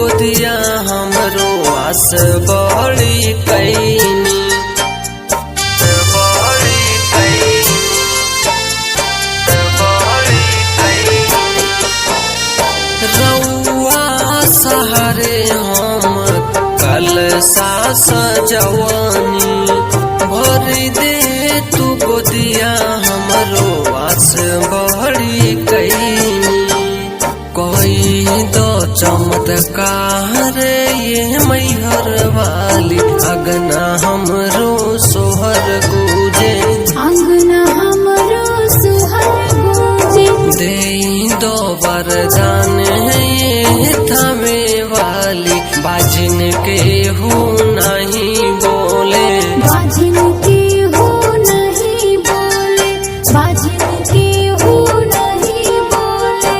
गोदिया हमरो आस बड़ी कैनी रउआ सहारे हम कल सास जवानी भरी दे तू गोदिया हमरो आस बड़ी कैनी कोई दो चमत्कार ये मैहर वाली अगना हमरो सोहर गूंजे अंगना हमरो सोहर गूंजे दे दो वरदान ये थमे वाली बाजिन के हो नहीं बोले बाजिन के हो नहीं बोले बाजिन के हो नहीं बोले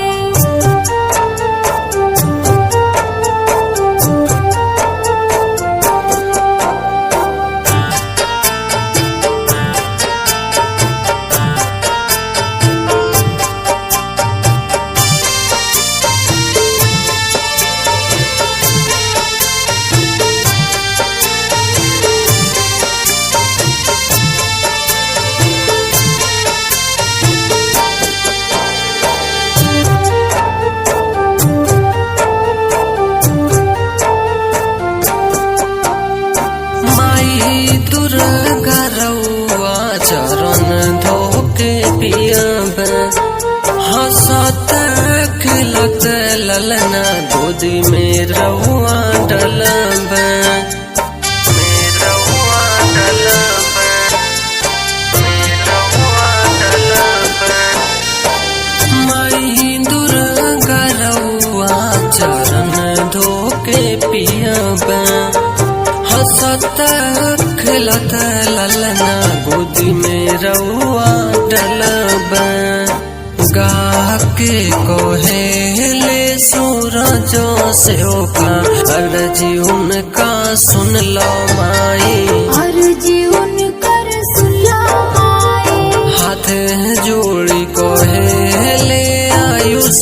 दुर्गा रउआ चरण धोके पियब हंसत खिलत ललना गोदी में रउआ डलब माई दुर्गा रउआ चरण धोके पियब हंसत खिलत ललना गोदी में रउआ डलब गा के कोहेले सूरजो से ओका अर्जी उनका सुन लो माई अर्जी उनकर सुन लो माई हाथ जोड़ी कोहेले आयुष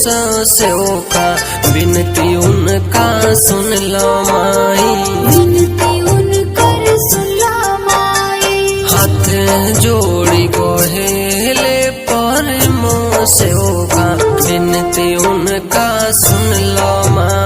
से ओका बिनती उनका सुन लो माई विनती उनकर सुन लो माई हाथ जोड़ी कोहेले पर से होगा बिनती उनका सुन लो माँ।